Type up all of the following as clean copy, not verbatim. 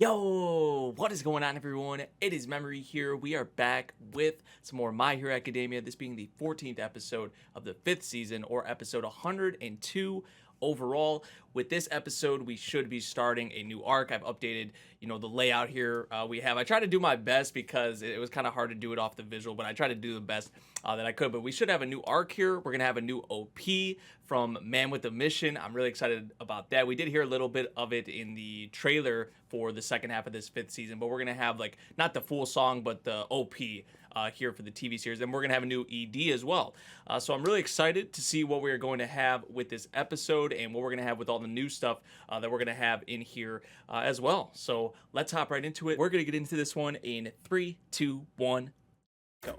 Yo, what is going on, everyone? It is Memory here. We are back with some more My Hero Academia, this being the 14th episode of the 5th season, or episode 102 overall. With this episode, we should be starting a new arc. I've updated, the layout here I tried to do my best because it was kind of hard to do it off the visual, but I tried to do the best that I could. But we should have a new arc here. We're going to have a new OP from Man with a Mission. I'm really excited about that. We did hear a little bit of it in the trailer for the second half of this 5th season, but we're going to have, like, not the full song, but the OP here for the TV series. And we're going to have a new ED as well. So I'm really excited to see what we're going to have with this episode and what we're going to have with all the new stuff that we're going to have in here as well. So let's hop right into it. We're going to get into this one in 3, 2, 1, go. A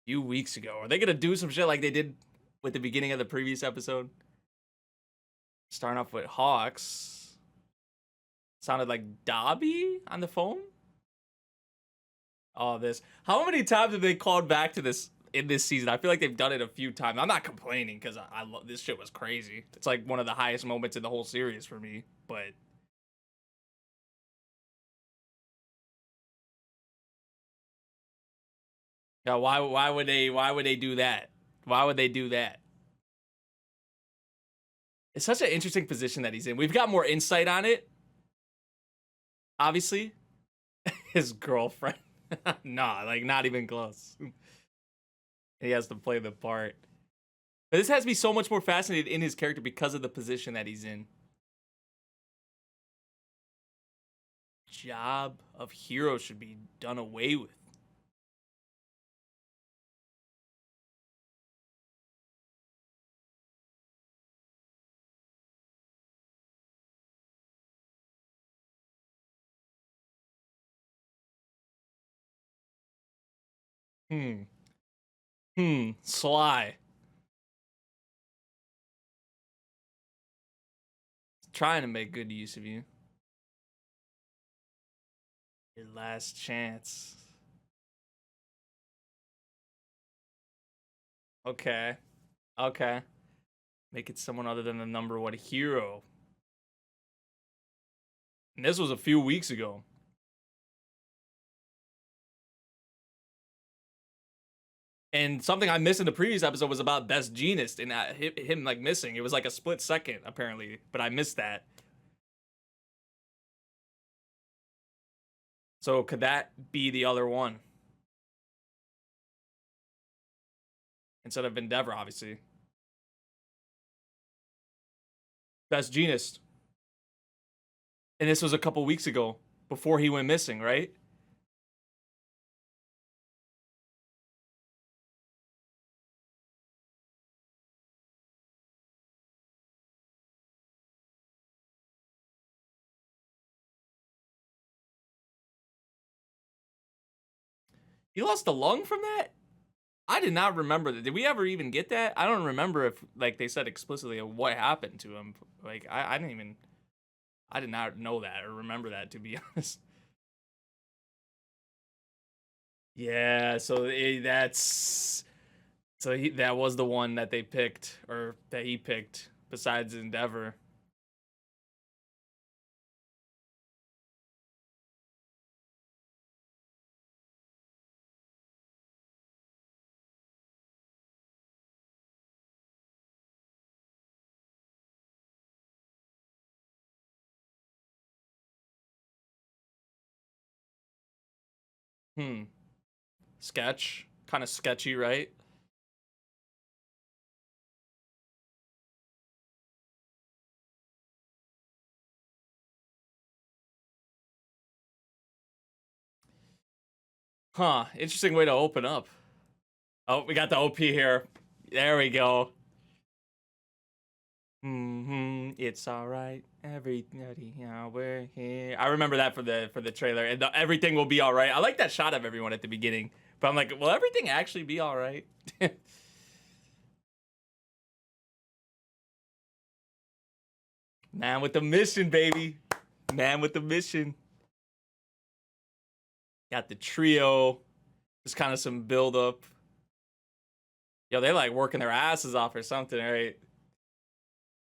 few weeks ago. Are they going to do some shit like they did with the beginning of the previous episode? Starting off with Hawks. Sounded like Dobby on the phone. Oh, this. How many times have they called back to this in this season? I feel like they've done it a few times. I'm not complaining because I love this shit was crazy. It's like one of the highest moments in the whole series for me. But yeah, why would they do that? Why would they do that? It's such an interesting position that he's in. We've got more insight on it. Obviously, his girlfriend. Nah, like not even close. He has to play the part. But this has me so much more fascinated in his character because of the position that he's in. Job of hero should be done away with. Sly. Trying to make good use of you. Your last chance. Okay. Okay. Make it someone other than the number one hero. And this was a few weeks ago. And something I missed in the previous episode was about Best Genist and him like missing. It was like a split second apparently, but I missed that. So could that be the other one? Instead of Endeavor, obviously. Best Genist. And this was a couple weeks ago before he went missing, right? He lost a lung from that? I did not remember that. Did we ever even get that? I don't remember if, like, they said explicitly what happened to him. Like, I did not know that or remember that, to be honest. Yeah, so that was the one that they picked, or that he picked, besides Endeavor. Sketch. Kind of sketchy, right? Huh. Interesting way to open up. Oh, we got the OP here. There we go. It's all right. Everybody, we're here. I remember that for the trailer, and everything will be all right. I like that shot of everyone at the beginning, but I'm like, will everything actually be all right? Man with the mission, baby. Man with the mission. Got the trio. Just kind of some build up. Yo, they like working their asses off or something, right?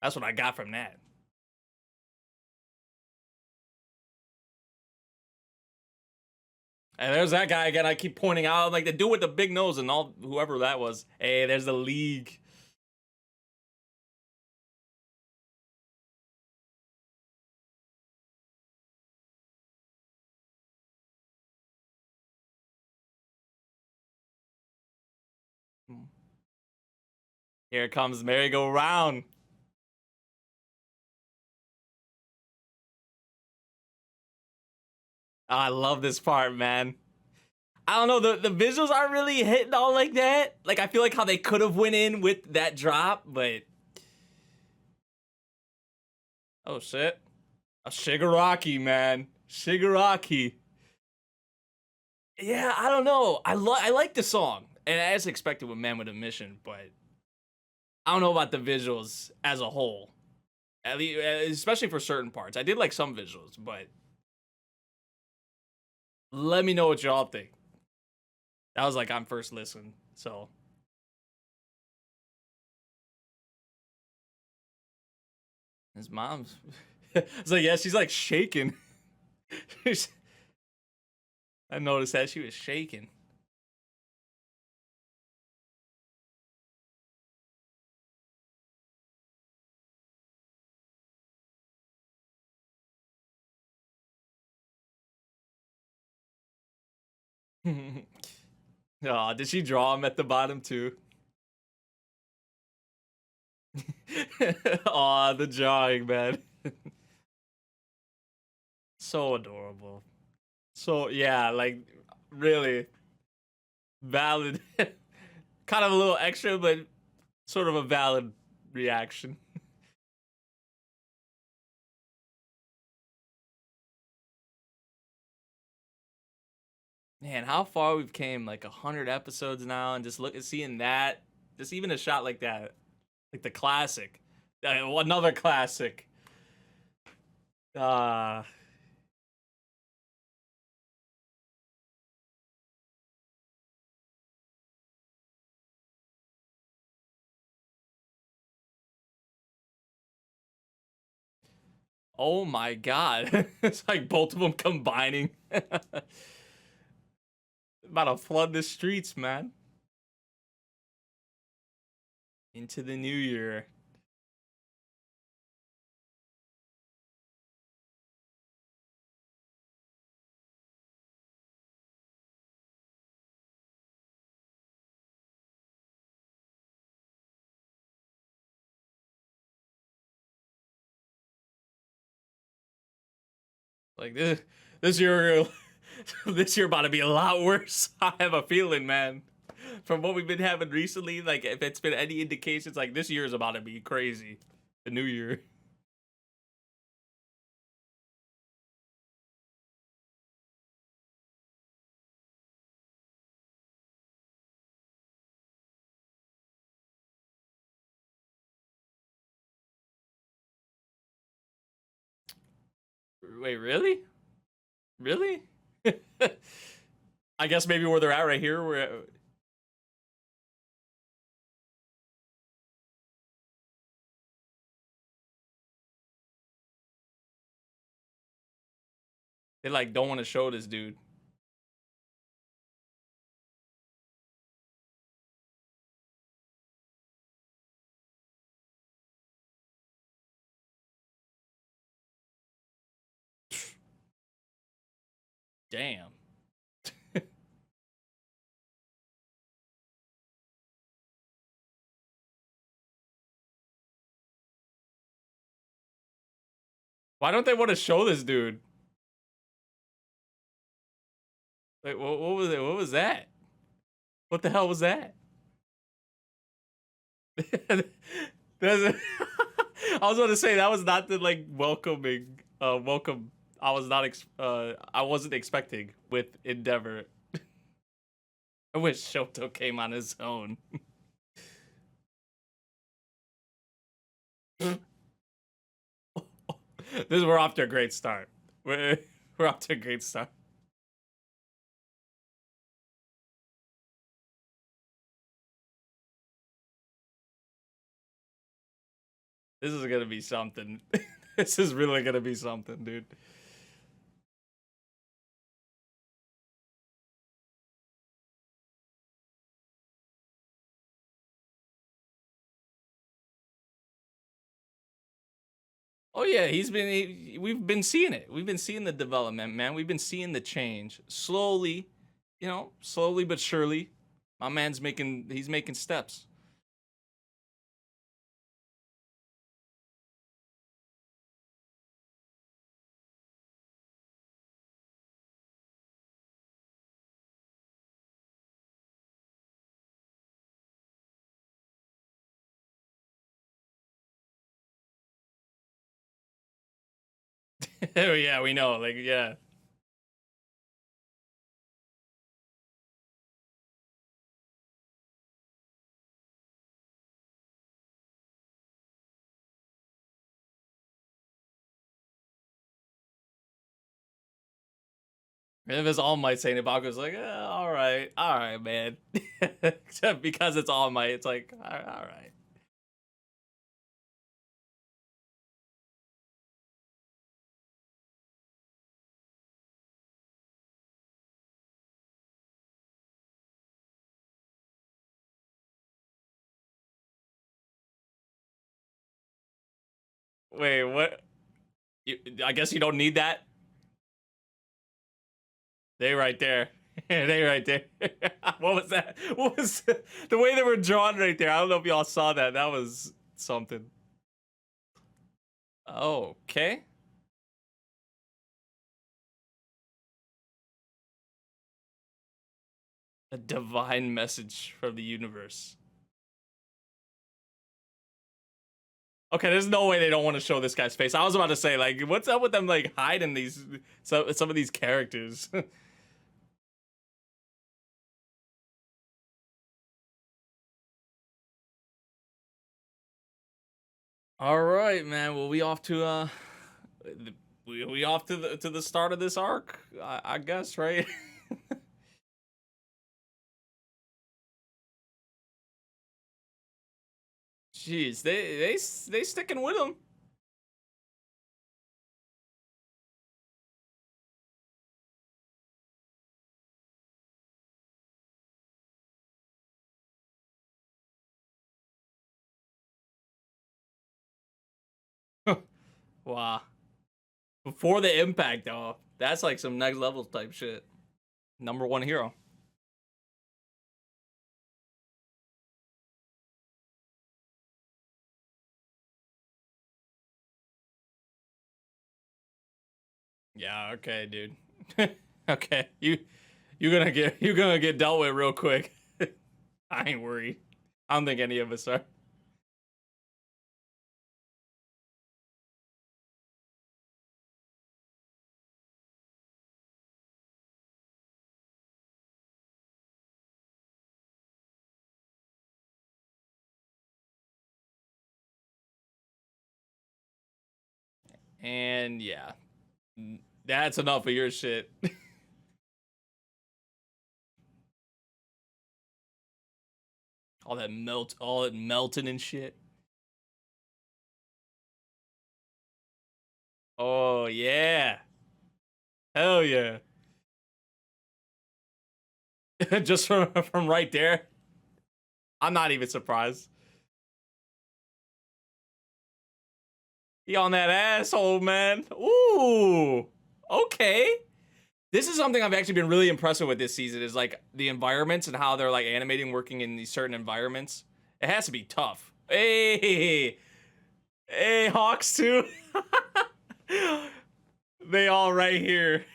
That's what I got from that. And there's that guy again. I keep pointing out, like the dude with the big nose and all, whoever that was. Hey, there's the league. Here comes merry-go-round. Oh, I love this part, man. I don't know, the visuals aren't really hitting all like that. Like, I feel like how they could have went in with that drop, but... Oh, shit. A Shigaraki, man. Shigaraki. Yeah, I don't know. I like the song. And as expected with Man with a Mission, but... I don't know about the visuals as a whole. At least, especially for certain parts. I did like some visuals, but... Let me know what y'all think. That was like on first listen, so... His mom's... It's like, yeah, she's like shaking. I noticed that she was shaking. Oh, did she draw him at the bottom too? Aw, the drawing, man. So adorable. So, yeah, like, really valid. Kind of a little extra, but sort of a valid reaction. Man, how far we've came, like 100 episodes now, and just look at seeing that, just even a shot like that, like the classic, another classic. Uh oh my god. It's like both of them combining. About to flood the streets, man. Into the new year. Like this year, this year about to be a lot worse. I have a feeling, man. From what we've been having recently, like if it's been any indications, like this year is about to be crazy. The new year. Wait, really? Really? I guess maybe where they're at right here, where they like don't want to show this dude. Damn. Why don't they want to show this dude? Like, what was it? What was that? What the hell was that? I was going to say that was not the like welcoming welcome. I was not I wasn't expecting with Endeavor. I wish Shoto came on his own. We're off to a great start. We're off to a great start. This is gonna be something. This is really gonna be something, dude. Oh yeah, we've been seeing it. We've been seeing the development, man. We've been seeing the change slowly, slowly but surely. My man's he's making steps. Oh yeah, we know. Like yeah. If it's All Might saying it, Baku's like, all right, man. Except because it's All Might, it's like, all right. Wait, what? I guess you don't need that. They right there. They right there. What was that? What was the way they were drawn right there? I don't know if y'all saw that. That was something. Okay. A divine message from the universe. Okay, there's no way they don't want to show this guy's face. I was about to say, like, what's up with them, like, hiding some of these characters? All right, man. Well, we off to we off to the start of this arc, I guess, right? Jeez, they sticking with him. Wow. Before the impact, though, that's like some next level type shit. Number one hero. Yeah. Okay, dude. Okay, you gonna get dealt with real quick. I ain't worried. I don't think any of us are. And yeah, that's enough of your shit. All that melting and shit. Oh yeah, hell yeah. Just from right there, I'm not even surprised. He on that asshole, man. Ooh, okay. This is something I've actually been really impressed with this season. Is like the environments and how they're like animating, working in these certain environments. It has to be tough. Hey, hey, Hawks too. They all right here.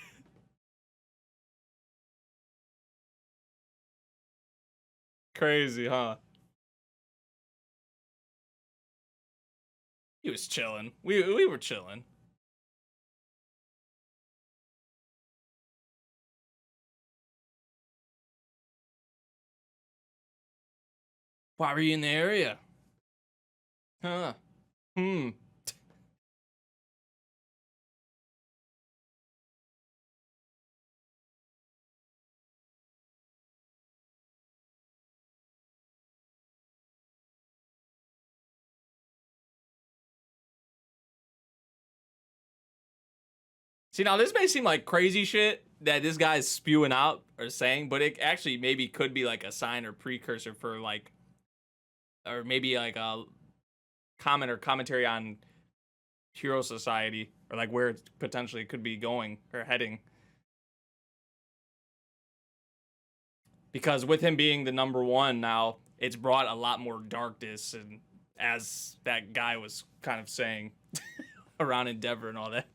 Crazy, huh? He was chilling. We were chilling. Why were you in the area? Huh? Hmm. See, now this may seem like crazy shit that this guy's spewing out or saying, but it actually maybe could be like a sign or precursor for like, or maybe like a comment or commentary on hero society, or like where it potentially could be going or heading. Because with him being the number one now, it's brought a lot more darkness, and as that guy was kind of saying around Endeavor and all that.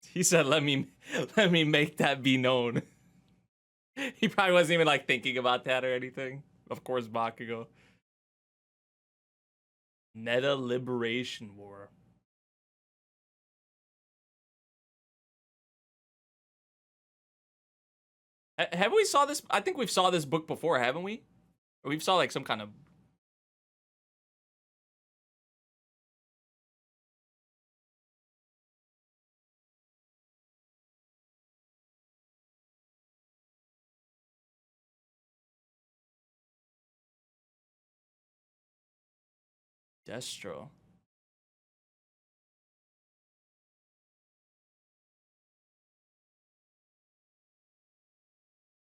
He said, let me make that be known." He probably wasn't even like thinking about that or anything. Of course, Bakugo. Meta Liberation War. Have we saw this? I think we've saw this book before, haven't we? Or we've saw like some kind of. Destro.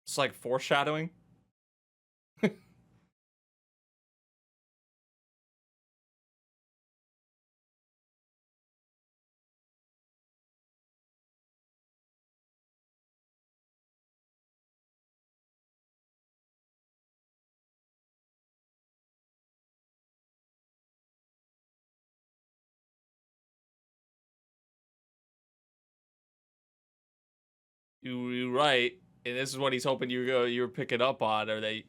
It's like foreshadowing. You're right, and this is what he's hoping you're picking up on. Are they?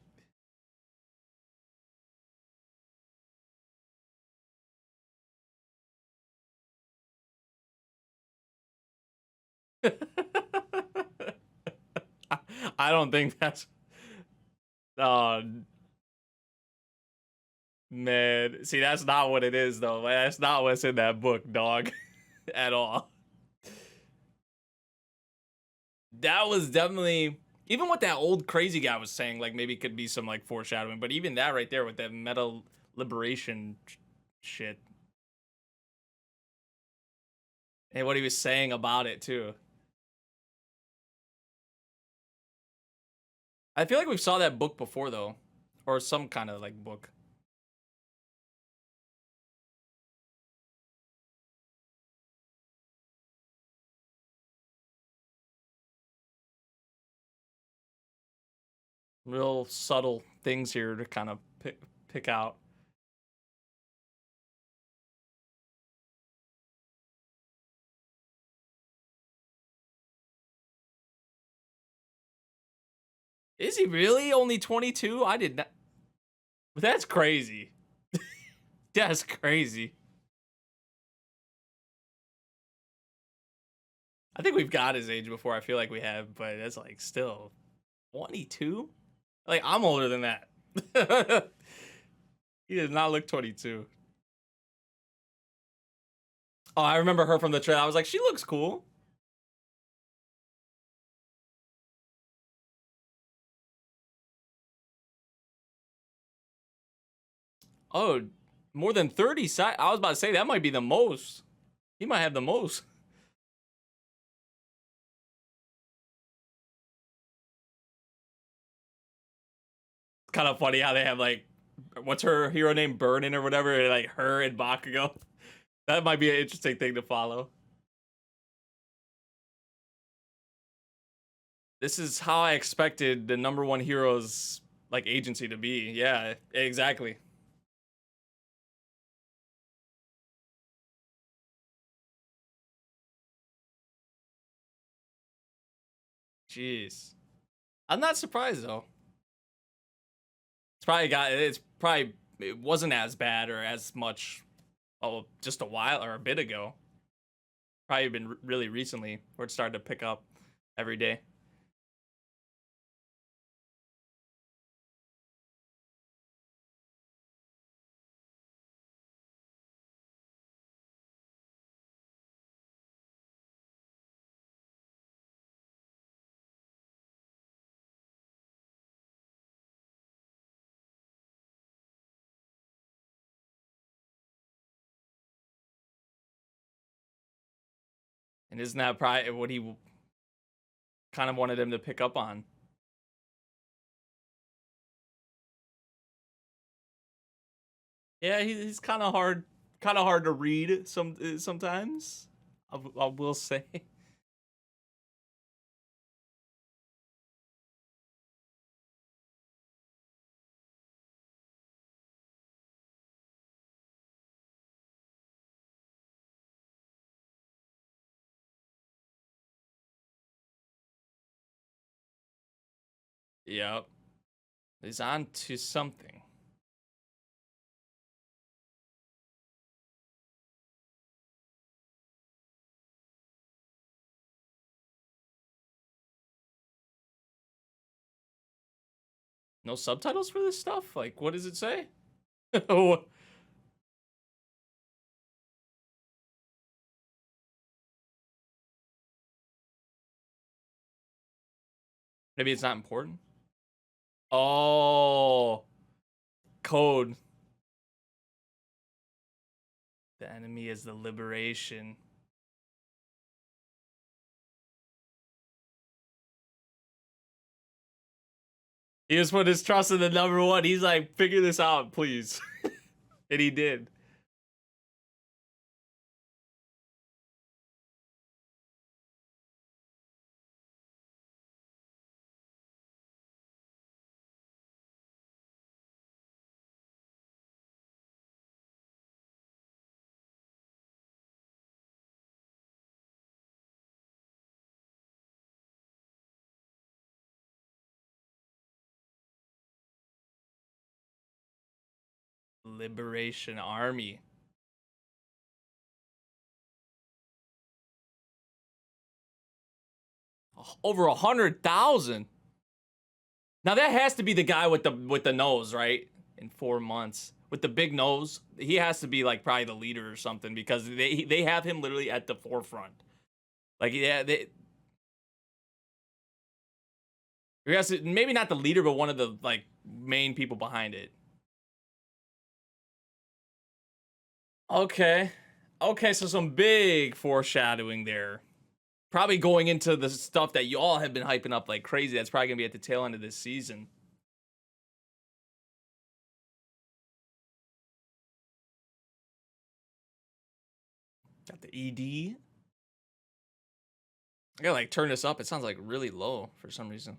I don't think that's. Oh man, see, that's not what it is, though. That's not what's in that book, dog, at all. That was definitely, even what that old crazy guy was saying. Like maybe it could be some like foreshadowing, but even that right there with that meta liberation shit and what he was saying about it too. I feel like we saw that book before though, or some kind of like book. Real subtle things here to kind of pick out. Is he really only 22? I did not. That's crazy. That's crazy. I think we've got his age before. I feel like we have, but that's like still 22. Like I'm older than that. He does not look 22. Oh, I remember her from the trailer. I was like, she looks cool. Oh, more than 30 I was about to say that might be the most. He might have the most. It's kind of funny how they have like, what's her hero name? Burnin or whatever. Like her and Bakugo. That might be an interesting thing to follow. This is how I expected the number one hero's like agency to be. Yeah, exactly. Jeez. I'm not surprised though. It wasn't as bad or as much, oh, just a while or a bit ago. Probably been really recently where it started to pick up every day. And isn't that probably what he kind of wanted him to pick up on? Yeah, he's kind of hard to read sometimes. I will say. Yep, he's on to something. No subtitles for this stuff? Like, what does it say? Oh, maybe it's not important. Oh, code. The enemy is the liberation. He just put his trust in the number one. He's like, figure this out, please. And he did. Liberation Army. Over 100,000. Now that has to be the guy with the nose, right? In 4 months with the big nose, he has to be like probably the leader or something because they have him literally at the forefront. Like yeah, he has to, maybe not the leader, but one of the like main people behind it. Okay, okay, so some big foreshadowing there. Probably going into the stuff that y'all have been hyping up like crazy. That's probably gonna be at the tail end of this season. Got the ED. I gotta like turn this up. It sounds like really low for some reason.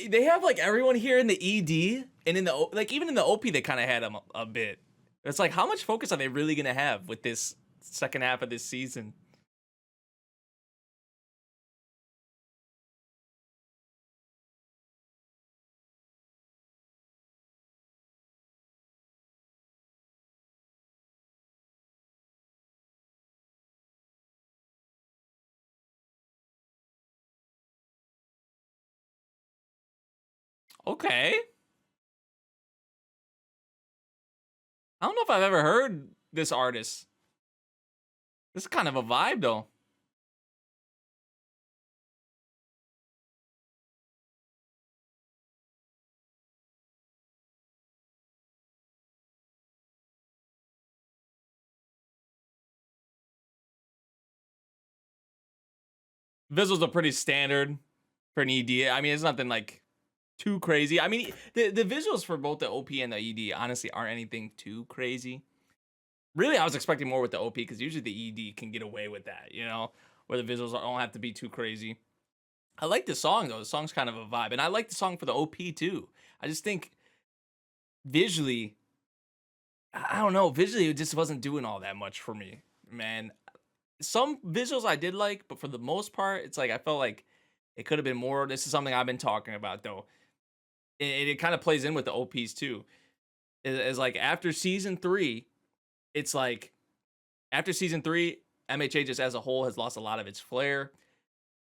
They have like everyone here in the ED and in the like even in the OP they kind of had them a bit. It's like how much focus are they really gonna have with this second half of this season? Okay, I don't know if I've ever heard this artist. This is kind of a vibe though. Visuals are pretty standard for an ED. I mean, it's nothing like too crazy. I mean, the visuals for both the OP and the ED honestly aren't anything too crazy. Really, I was expecting more with the OP because usually the ED can get away with that, you know, where the visuals don't have to be too crazy. I like the song though. The song's kind of a vibe, and I like the song for the OP too. I just think visually, I don't know. Visually, it just wasn't doing all that much for me, man. Some visuals I did like, but for the most part, it's like I felt like it could have been more. This is something I've been talking about though. It kind of plays in with the OPs too. Is like after season 3, it's like after season 3, MHA just as a whole has lost a lot of its flair.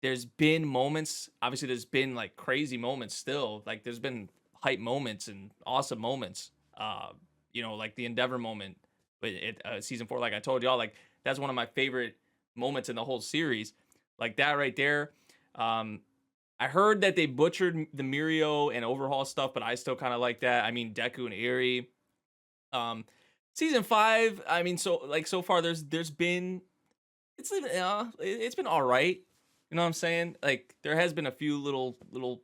There's been moments, obviously there's been like crazy moments still. Like there's been hype moments and awesome moments. You know, like the Endeavor moment but season 4, like I told y'all, like that's one of my favorite moments in the whole series. Like that right there. I heard that they butchered the Mirio and overhaul stuff, but I still kind of like that. I mean, Deku and Eri. Season 5, I mean, so far there's been it's been all right. You know what I'm saying? Like there has been a few little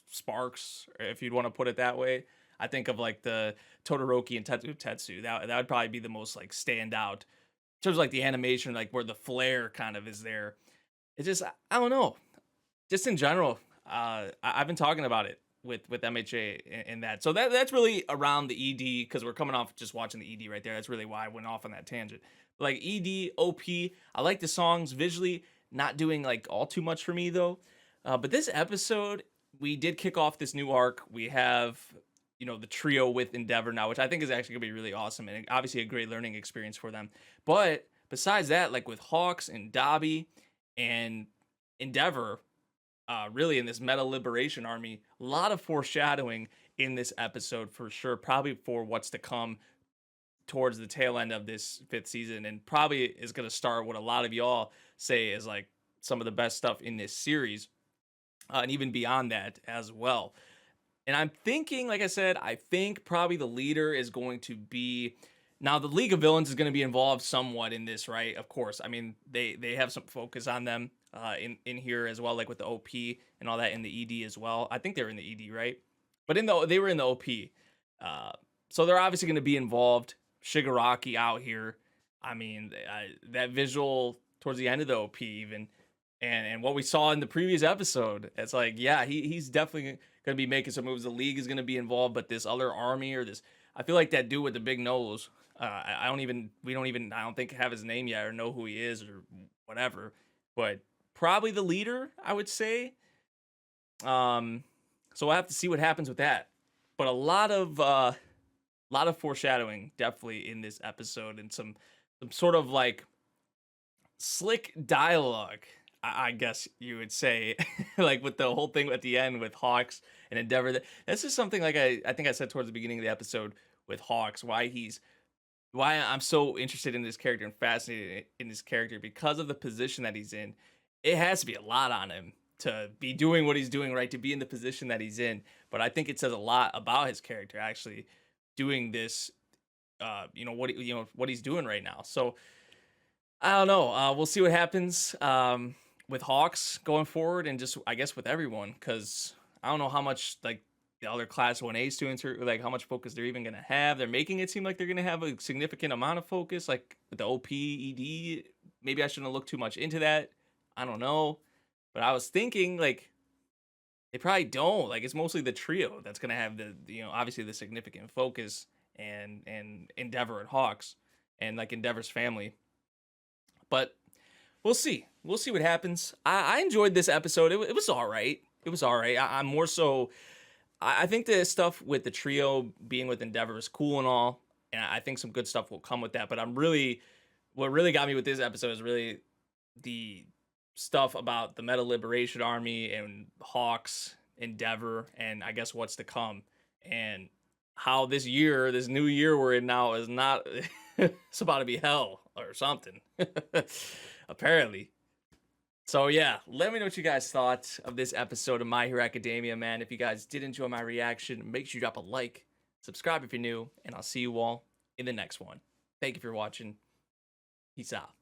sparks, if you'd want to put it that way. I think of like the Todoroki and Tetsu. That would probably be the most like stand out in terms of like the animation, like where the flair kind of is there. It's just I don't know. Just in general, I've been talking about it with MHA and that. So that's really around the ED because we're coming off just watching the ED right there. That's really why I went off on that tangent. Like ED, OP, I like the songs visually, not doing like all too much for me though. But this episode, we did kick off this new arc. We have, the trio with Endeavor now, which I think is actually gonna be really awesome and obviously a great learning experience for them. But besides that, like with Hawks and Dobby and Endeavor, really in this meta liberation army, a lot of foreshadowing in this episode for sure, probably for what's to come towards the tail end of this 5th season, and probably is going to start what a lot of y'all say is like some of the best stuff in this series, and even beyond that as well. And I'm thinking, like I said, I think probably the leader is going to be, now the League of Villains is going to be involved somewhat in this, right? Of course. I mean, they have some focus on them in here as well, like with the OP and all that in the ED as well. I think they're in the ED, right? But they were in the OP. So they're obviously going to be involved. Shigaraki out here. I mean, that visual towards the end of the OP even, and what we saw in the previous episode, it's like, yeah, he's definitely going to be making some moves. The League is going to be involved, but this other army or this, I feel like that dude with the big nose, I don't think have his name yet or know who he is or whatever, but probably the leader, I would say. So we'll have to see what happens with that. But a lot of foreshadowing definitely in this episode, and some sort of like slick dialogue, I guess you would say, like with the whole thing at the end with Hawks and Endeavor. That's just something like I think I said towards the beginning of the episode with Hawks, why I'm so interested in this character and fascinated in this character because of the position that he's in. It has to be a lot on him to be doing what he's doing, right? To be in the position that he's in. But I think it says a lot about his character actually doing this, what he's doing right now. So I don't know. We'll see what happens with Hawks going forward, and just I guess with everyone, because I don't know how much like the other Class 1A students are like how much focus they're even gonna have. They're making it seem like they're gonna have a significant amount of focus, like with the OP ED. Maybe I shouldn't have looked too much into that. I don't know, but I was thinking like they probably don't. Like it's mostly the trio that's gonna have the obviously the significant focus, and Endeavor and Hawks and like Endeavor's family. But we'll see. We'll see what happens. I enjoyed this episode. It was all right. It was all right. I'm more so. I think the stuff with the trio being with Endeavor is cool and all, and I think some good stuff will come with that. But what really got me with this episode is really the stuff about the Meta Liberation Army and Hawks, Endeavor, and I guess what's to come, and how this new year we're in now is not. It's about to be hell or something, apparently. So yeah, let me know what you guys thought of this episode of My Hero Academia, man. If you guys did enjoy my reaction, make sure you drop a like, subscribe if you're new, and I'll see you all in the next one. Thank you for watching. Peace out.